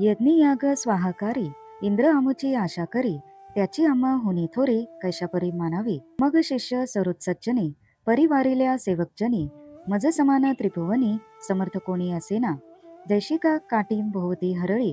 यज्ञी याग स्वाहाकारी इंद्र आमुची आशा करी त्याची आम्हा हुनी थोरी कैशापरी मानावी मग शिष्य सरुत सज्जनी परिवारिल्या सेवकजनी मज समान त्रिभुवनी समर्थ कोणी असेना जैशी का काटी भोवती हरळी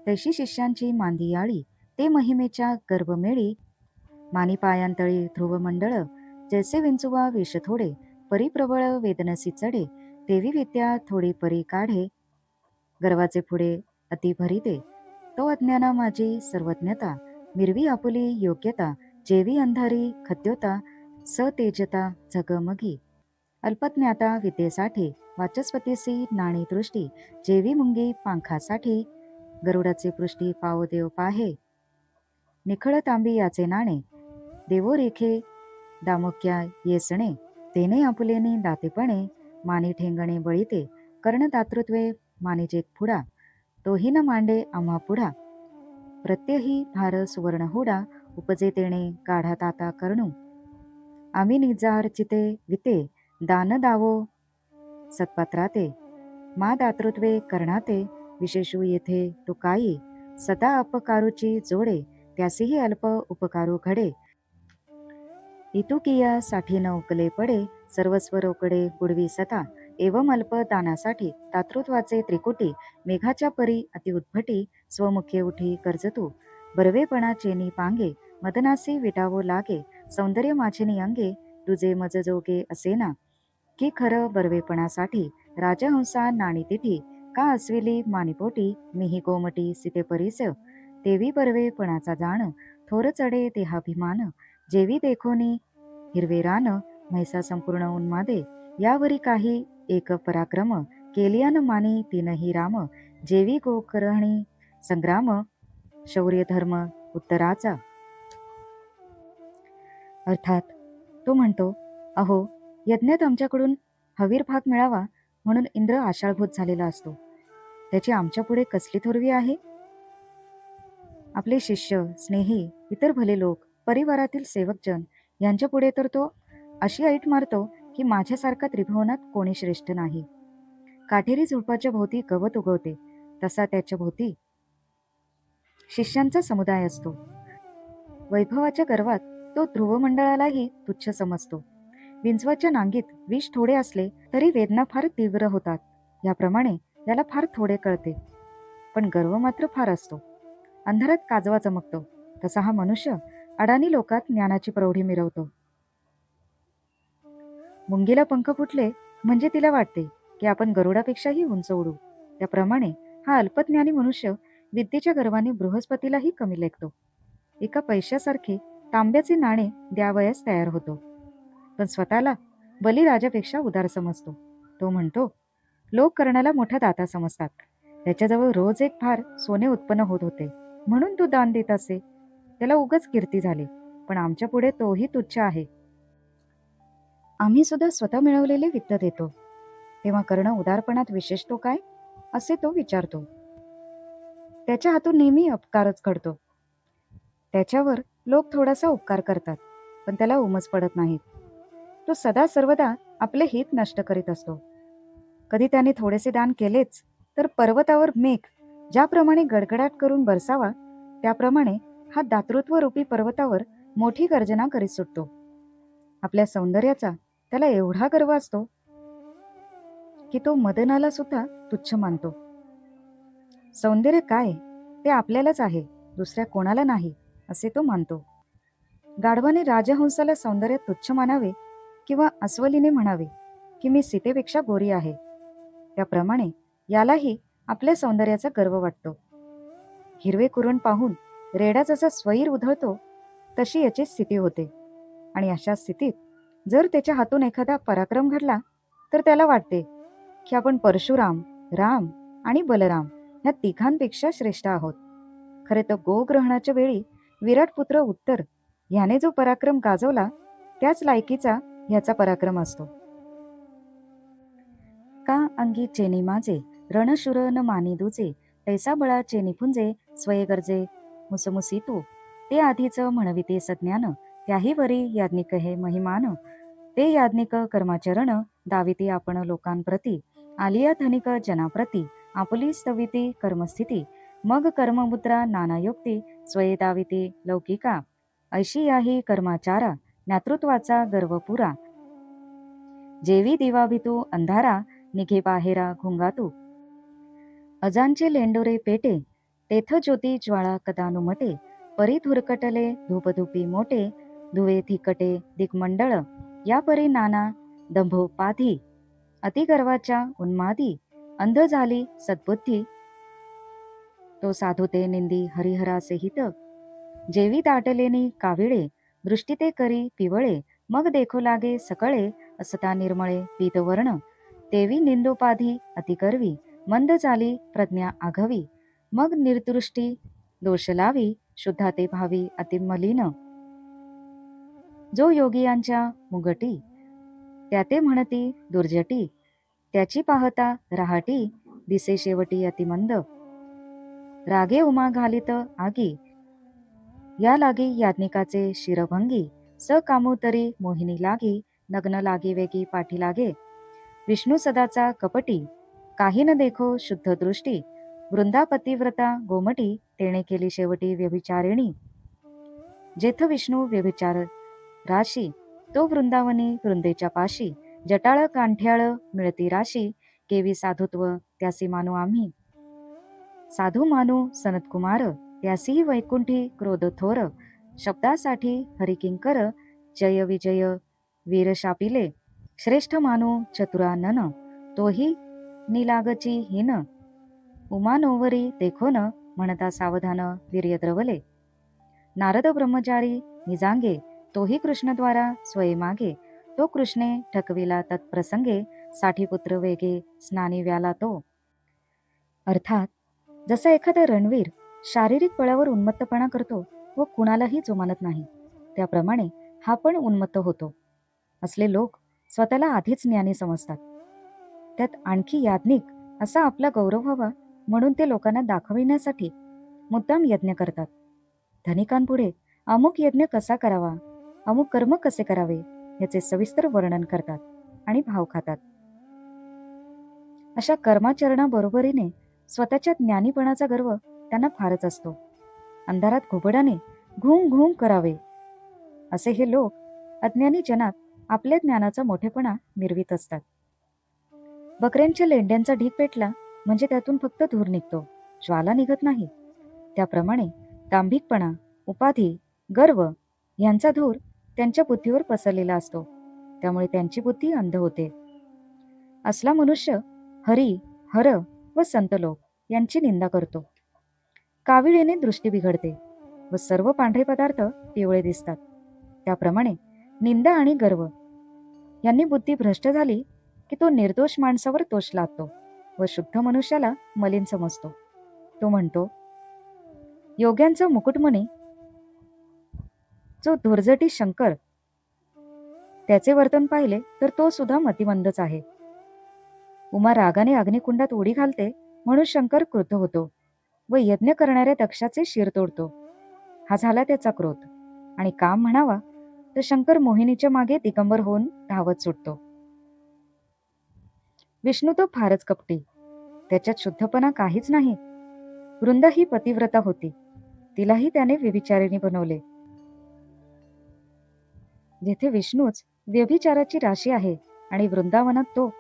तैशी शिष्यांची मांदी याळी ते महिमेच्या गर्भमेळी मानी पायांतळी ध्रुवमंडळ जैसे विंचुवा विष थोडे परिप्रबळ वेदनसी चढे देवी विद्या थोडी परी काढे गर्वाचे पुढे अति भरिते तो अज्ञाना माझी सर्वज्ञता मिरवी आपुली योग्यता जेवी अंधारी खद्योता स तेजता झगमगी अल्पज्ञाता विद्येसाठी वाचस्पतीसी नाणी दृष्टी जेवी मुंगी पांखासाठी गरुडाचे पृष्ठी पाव देव पाहे निखळ तांबी याचे नाणे देवो रेखे दामुक्या येसणे तेने आपुलेनी दातेपणे मानी ठेंगणे बळीते कर्णदातृत्वे मानिजेक फुडा तोही न मांडे आम्हा पुढा प्रत्यही भार सुवर्ण हुडा उपजे तेणे गाढा ताता करणू आम्ही निजार चिते विते दान दावो सत्पात्राते मा दातृत्वे कर्णाते विशेषू येथे तो काही सदा अपकारूची जोडे त्यासीही अल्प उपकारू घडे इतुकिया साठी न उकले पडे सर्वस्व रोकडे बुडवी सता एवं अल्प दानासाठी दातृत्वाचे त्रिकुटी मेघाच्या परी अति उद्भटी स्वमुखे उठी कर्जतू बरवेपणा चेनी पांगे मदनासी विटावो लागे सौंदर्य माझेनी अंगे तुझे मज जोगे असेना की खरं बरवेपणासाठी राजहंसा नाणी तिठी का अस्विली मानिपोटी मिही गोमटी सिते परीस तेवी बरवेपणाचा जाण थोर चढे देहाभिमान जेवी देखोनी हिरवे रान म्हैसा संपूर्ण उन्मादे यावरी काही एक पराक्रम केलियान मानी तीनही राम जेवी गोकर्णी संग्राम शौर्य धर्म उत्तराचा. अर्थात तो म्हणतो, अहो यज्ञात आमच्याकडून हवीर भाग मिळावा म्हणून इंद्र आशाळभूत झालेला असतो. त्याची आमच्या पुढे कसली थोरवी आहे. आपले शिष्य स्नेही इतर भले लोक परिवारातील सेवकजन यांच्या पुढे तर तो अशी ऐट मारतो की माझ्यासारखा त्रिभुवनात कोणी श्रेष्ठ नाही. काठेरी झुडपाच्या भोवती गवत उगवते तसा त्याच्या भोवती शिष्यांचा समुदाय असतो. वैभवाच्या गर्वात तो ध्रुवमंडळालाही तुच्छ समजतो. विंचवाच्या नांगीत विष थोडे असले तरी वेदना फार तीव्र होतात, याप्रमाणे याला फार थोडे कळते, पण गर्व मात्र फार असतो. अंधारात काजवा चमकतो तसा हा मनुष्य अडाणी लोकात ज्ञानाची प्रौढी मिरवतो. मुंगीला पंख फुटले म्हणजे तिला वाटते की आपण गरुडापेक्षाही उंच उडू. त्याप्रमाणे हा अल्पज्ञानी मनुष्य विद्येच्या गर्वाने बृहस्पतीलाही कमी लेखतो. एका पैशासारखे तांब्याचे नाणे द्यावयास तयार होतो, पण स्वतःला बलिराजापेक्षा उदार समजतो. तो म्हणतो, लोक कर्णाला मोठा दाता समजतात. त्याच्याजवळ रोज एक फार सोने उत्पन्न होत होते म्हणून तो दान देत असे. त्याला उगाच कीर्ती झाली, पण आमच्या पुढे तोही तुच्छ आहे. आम्ही सुद्धा स्वतः मिळवलेले वित्त देतो. तेव्हा कर्ण उदारपणात विशेष तो काय असे तो विचारतो. त्याच्या हातून नेहमी अपकारच घडतो. त्याच्यावर लोक थोडासा उपकार करतात, पण त्याला उमज पडत नाहीत. तो सदा सर्वदा आपले हित नष्ट करीत असतो. कधी त्याने थोडेसे दान केलेच तर पर्वतावर मेघ ज्याप्रमाणे गडगडाट करून बरसावा त्याप्रमाणे हा दातृत्व रूपी पर्वतावर मोठी गर्जना करीत सुटतो. आपल्या सौंदर्याचा त्याला एवढा गर्व असतो की तो मदनाला सुद्धा तुच्छ मानतो. सौंदर्य काय ते आपल्यालाच आहे, दुसऱ्या कोणाला नाही असे तो मानतो. गाढवाने राजहंसाला सौंदर्य तुच्छ मानावे किंवा अस्वलीने म्हणावे की मी सीतेपेक्षा गोरी आहे, त्याप्रमाणे यालाही आपल्या सौंदर्याचा गर्व वाटतो. हिरवे कुरण पाहून रेडा जसा स्वैर उधळतो तशी याची स्थिती होते. आणि अशा स्थितीत जर त्याच्या हातून एखादा पराक्रम घडला तर त्याला वाटते की आपण परशुराम, राम आणि बलराम ह्या तिघांपेक्षा श्रेष्ठ आहोत. खरे तर गोग्रहणाच्या वेळी विराट पुत्र उत्तर ह्याने जो पराक्रम गाजवला त्याच लायकीचा ह्याचा पराक्रम असतो. का अंगी चेनी माझे रणशुर न मानी दुजे तैसा बळा चेनी पुंजे स्वये गरजे मुसमुसी तू ते आधीच म्हणविते सज्ञान त्याही वरी याज्ञिक हे महिमान ते याज्ञिक कर्माचरण दाविते आपण लोकांप्रती आलिया धनिक जनाप्रती आपुली स्तविती कर्मस्थिती मग कर्ममुद्रा नानायुक्ती स्वयेताविती लौकिका, ऐशी याही कर्माचारा ज्ञातृत्वाचा गर्व पुरा, जेवी दिवाभितू अंधारा निघे बाहेरा घुंगातू, अजांचे लेंडोरे पेटे तेथ ज्योती ज्वाळा कदानुमटे, परी धुरकटले धूपधुपी मोटे, धुवे थिकटे दिग्मंडळ, या परी नाना दंभोपाधी, अतिगर्वाच्या उन्मादी, अंध झाली सद्बुद्धी, तो साधू ते निंदी हरिहरासे हित, जेवी दाटलेनी काविळे, दृष्टी ते करी पिवळे, मग देखो लागे सकळे, असता निर्मळे पीतवर्ण, तेवी निंदोपाधी अतिकरवी, मंद झाली प्रज्ञा आघवी, मग निर्दृष्टी दोष लावी, शुद्धा ते भावी अतिमलिन, जो योगियांच्या मुगटी, त्या ते म्हणती दुर्जटी, त्याची पाहता रहाटी, दिसे शेवटी अतिमंद, रागे उमा घालित आगी, या लागी याज्ञिकाचे शिरभंगी, स कामोतरी मोहिनी लागी, नग्न लागी वेगी पाठी लागे, विष्णू सदाचा कपटी, काही न देखो शुद्ध दृष्टी, वृंदा पतिव्रता गोमटी, तेणे केली शेवटी व्यभिचारिणी, जेथ विष्णू व्यभिचार राशी, तो वृंदावनी वृंदेच्या पाशी, जटाळ कांठ्याळ मिळती राशी, केवी साधुत्व त्यासी मानू आम्ही, साधू मानू सनतकुमार, त्यासी वैकुंठी क्रोध थोर, शब्दासाठी हरिकिंकर, जय विजय वीर शापिले, श्रेष्ठ मानू चतुरानन, तोही निलागची हिन, उमानोवरी देखोन, म्हणता सावधान वीर्य द्रवले, नारद ब्रह्मचारी निजांगे, तोही कृष्णद्वारा स्वये मागे, तो कृष्णे ठकविला तत्प्रसंगे, साठी पुत्र वेगे स्नानी व्याला तो. अर्थात जसा एखादा रणवीर शारीरिक बळावर उन्मत्तपणा करतो व कुणालाही जुमानत नाही, त्याप्रमाणे हा पण उन्मत्त होतो. असले लोक स्वतःला आधीच ज्ञानी समजतात. त्यात आणखी याज्ञिक असा आपला गौरव व्हावा म्हणून ते लोकांना दाखविण्यासाठी मुद्दाम यज्ञ करतात. धनिकांपुढे अमुक यज्ञ कसा करावा, अमुक कर्म कसे करावे याचे सविस्तर वर्णन करतात आणि भाव खातात. अशा कर्माचरणाबरोबरीने स्वतःच्या ज्ञानीपणाचा गर्व त्यांना फारच असतो. अंधारात घुबडाने घुम घुम करावे असे हे लोक अज्ञानी जनात आपल्या ज्ञानाचा मोठेपणा मिरवीत असतात. बकऱ्यांच्या लेंड्यांचा ढीक पेटला म्हणजे त्यातून फक्त धूर निघतो, ज्वाला निघत नाही. त्याप्रमाणे दांभिकपणा, उपाधी, गर्व यांचा धूर त्यांच्या बुद्धीवर पसरलेला असतो, त्यामुळे त्यांची बुद्धी अंध होते. असला मनुष्य हरी, हर व संतलोक यांची निंदा करतो. काविळीने दृष्टी बिघडते व सर्व पांढरे पदार्थ पिवळे दिसतात. त्याप्रमाणे निंदा आणि गर्व यांनी बुद्धी भ्रष्ट झाली की तो निर्दोष माणसावर दोष लादतो व शुद्ध मनुष्याला मलिन समजतो. तो म्हणतो, योग्यांचा मुकुटमणी जो धुर्जटी शंकर, त्याचे वर्तन पाहिले तर तो सुद्धा मतिमंदच आहे. उमा रागाने अग्निकुंडात उडी घालते म्हणून शंकर क्रुद्ध होतो व यज्ञ करणाऱ्या दक्षाचे शिर तोडतो. हा झाला त्याचा क्रोध. आणि काम म्हणावा तर शंकर मोहिनीच्या मागे दिगंबर होऊन धावत सुटतो. विष्णू तो फारच कपटी, त्याच्यात शुद्धपणा काहीच नाही. वृंदा ही पतिव्रता होती, तिलाही त्याने व्यभिचारिणी बनवले. जेथे विष्णूच व्यभिचाराची राशी आहे आणि वृंदावनात तो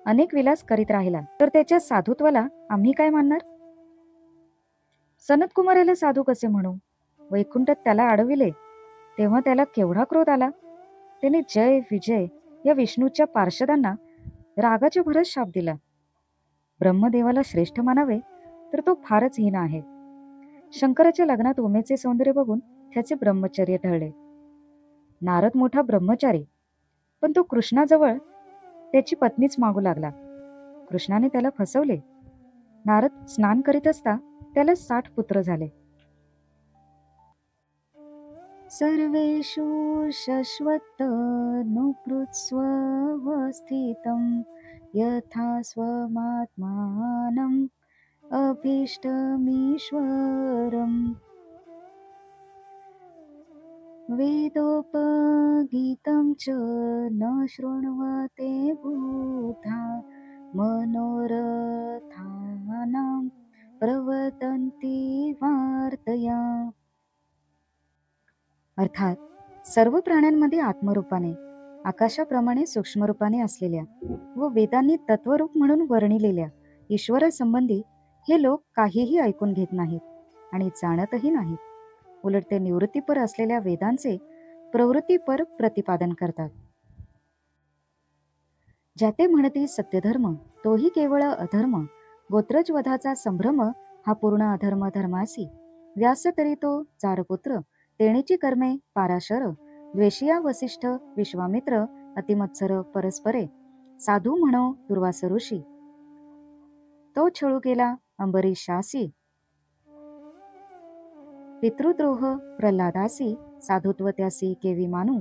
अनेक विलास करीत राहिला तर त्याच्या साधुत्वाला आम्ही काय मानणार? सनतकुमाराला साधू कसे म्हणू? वैकुंठात त्याला अडविले तेव्हा त्याला केवढा क्रोध आला. त्याने जय विजय या विष्णूच्या पार्षदांना रागाच्या भरात शाप दिला. ब्रह्मदेवाला श्रेष्ठ मानावे तर तो फारच हीन आहे. शंकराच्या लग्नात उमेचे सौंदर्य बघून त्याचे ब्रह्मचर्य ढळले. नारद मोठा ब्रह्मचारी, पण तो कृष्णाजवळ त्याची पत्नीच मागू लागला. कृष्णाने त्याला फसवले. नारद स्नान करीत असता त्याला 60 पुत्र झाले. सर्वेषु शश्वतनुकृत्स्वस्थितं यथा स्वमात्मानम् अभीष्टमीश्वरम्. वेदोपगीतं च न शृण्वते बुधा मनोरथानां प्रवदन्ति वार्तया. अर्थात सर्व प्राण्यांमध्ये आत्मरूपाने, आकाशाप्रमाणे सूक्ष्म रूपाने असलेल्या व वेदांनी तत्वरूप म्हणून वर्णिलेल्या ईश्वरासंबंधी हे लोक काहीही ऐकून घेत नाहीत आणि जाणतही नाहीत. उलट ते निवृत्तीपर असलेल्या वेदांचे प्रवृत्तीपर प्रतिपादन करतात. ज्याते म्हणती सत्यधर्म तोही केवळ अधर्म, गोत्रजवधाचा संभ्रम हा पूर्ण अधर्म धर्मासी. व्यास तरी तो चारपुत्र, तेणेची कर्मे पाराशर, द्वेषिया वसिष्ठ विश्वामित्र, अतिमत्सर परस्परे, साधू म्हणो दुर्वास ऋषी, तो छळू केला अंबरीशासी, पितृद्रोह प्रल्हादासी, साधुत्व त्यासी केवी मानू,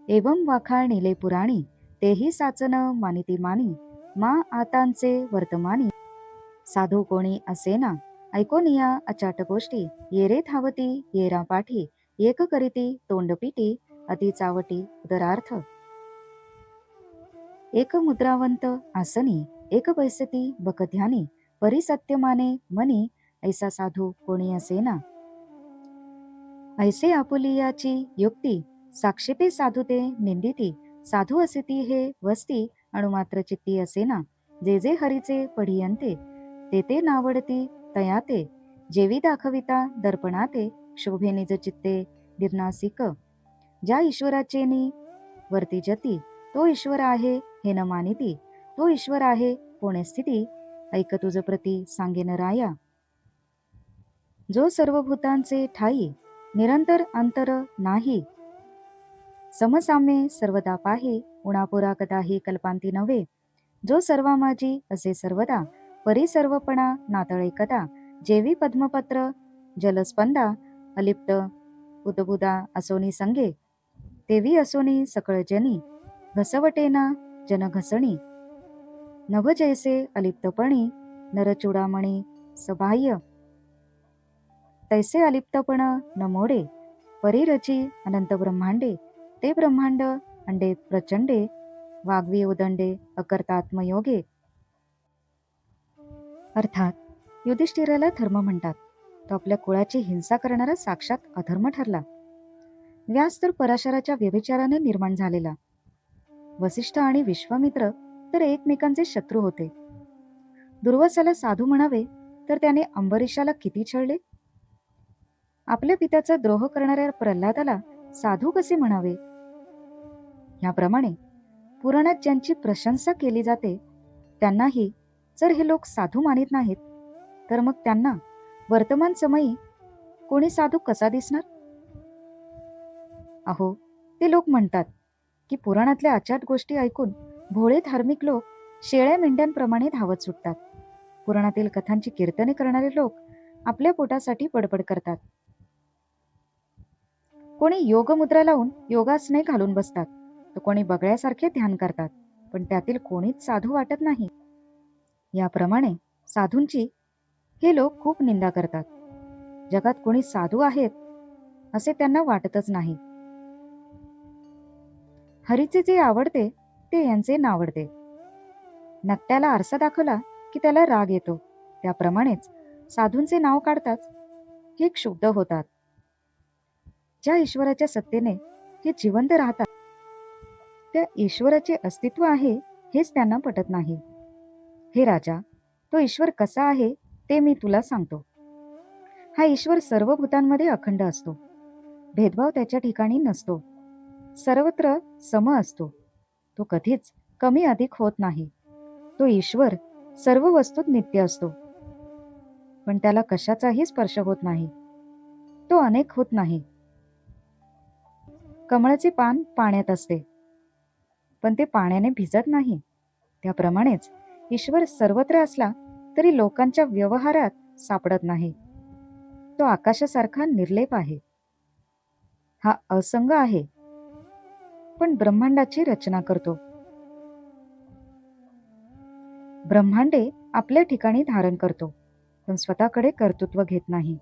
एवं वाखाळ निले पुराणी, तेही साचन मानिती मानी, मा आतांचे वर्तमानी, साधू कोणी असेना, ऐकोनिया अचाट गोष्टी, येरे धावती येरा पाठी, एक करीती तोंडपिटी, अति चावटी उदरार्थ, एक मुद्रावंत आसनी, एक बैसती बकध्यानी, परी सत्यमाने मनी, ऐसा साधू कोणी असेना. ऐसे आपुलियाची युक्ती, साक्षेपे साधुते निंदिती, साधू असेती हे वस्ती, अणुमात्र चित्ती असेना. जे जे हरीचे पढियंते, ते ते नावडती तयाते, जेवी दाखविता दर्पणाते, शोभे निज चित्ते निर्नासिक. ज्या ईश्वराचे नि वर्ती जती, तो ईश्वर आहे हे न मानिती, तो ईश्वर आहे कोणे स्थिती, ऐक तुझ प्रती सांगेन राया. जो सर्वभूतांचे ठाई, निरंतर अंतर नाही, समसाम्ये सर्वदा पाहे, उणापुरा कदाही कल्पांती नव्हे. जो सर्वा माझी असे सर्वदा, परी सर्वपणा नातळे कदा, जेवी पद्मपत्र जलस्पंदा, अलिप्त उदबुदा असोनी संगे, तेवी असोनी सकळ जनी, घसवटेना जन घसणी, नभ जैसे अलिप्तपणी, नरचूडामणी सबाह्य, तैसे अलिप्तपण न मोडे, परिरची अनंत ब्रह्मांडे, ते ब्रह्मांड अंडे प्रचंडे, वाग्वी उदंडे अकर्तात्मयोगे. अर्थात युधिष्ठिराला धर्म म्हणतात, तो आपल्या कुळाची हिंसा करणारा साक्षात अधर्म ठरला. व्यास तर पराशराच्या व्यभिचाराने निर्माण झालेला, वसिष्ठ आणि विश्वामित्र तर एकमेकांचे शत्रू होते. दुर्वासाला साधू म्हणावे तर त्याने अंबरीशाला किती छळले. आपल्या पित्याचा द्रोह करणाऱ्या प्रल्हादाला साधू कसे म्हणावे. ह्याप्रमाणे पुराणात ज्यांची प्रशंसा केली जाते त्यांनाही जर हे लोक साधू मानित नाहीत, तर मग त्यांना वर्तमान समयी कोणी साधू कसा दिसणार. अहो, ते लोक म्हणतात की पुराणातल्या अचाट गोष्टी ऐकून भोळे धार्मिक लोक शेळ्या मेंढ्यांप्रमाणे धावत सुटतात. पुराणातील कथांची कीर्तने करणारे लोक आपल्या पोटासाठी बडबड करतात. कोणी योगमुद्रा लावून योगासने घालून बसतात, तर कोणी बगळ्यासारखे ध्यान करतात, पण त्यातील कोणीच साधू वाटत नाही. याप्रमाणे साधूंची हे लोक खूप निंदा करतात. जगात कोणी साधू आहेत असे त्यांना वाटतच नाही. हरीचे जे आवडते ते यांचे नावडते. नकट्याला आरसा दाखवला की त्याला राग येतो, त्याप्रमाणेच साधूंचे नाव काढताच हे क्षुब्ध होतात. ज्या ईश्वराच्या सत्तेने हे जिवंत राहतात, त्या ईश्वराचे अस्तित्व आहे हेच त्यांना पटत नाही. हे राजा, तो ईश्वर कसा आहे ते मी तुला सांगतो. हा ईश्वर सर्व भूतांमध्ये अखंड असतो, भेदभाव त्याच्या ठिकाणी नसतो, सर्वत्र सम असतो, तो कधीच कमी अधिक होत नाही. तो ईश्वर सर्व वस्तूत नित्य असतो, पण त्याला कशाचाही स्पर्श होत नाही, तो अनेक होत नाही. कमळाचे पान पाण्यात असते, पण ते पाण्याने भिजत नाही. त्याप्रमाणेच ईश्वर सर्वत्र असला तरी लोकांच्या व्यवहारात सापडत नाही. तो आकाशासारखा निर्लेप आहे. हा असंग आहे, पण ब्रह्मांडाची रचना करतो. ब्रह्मांडे आपल्या ठिकाणी धारण करतो, पण स्वतःकडे कर्तृत्व घेत नाही.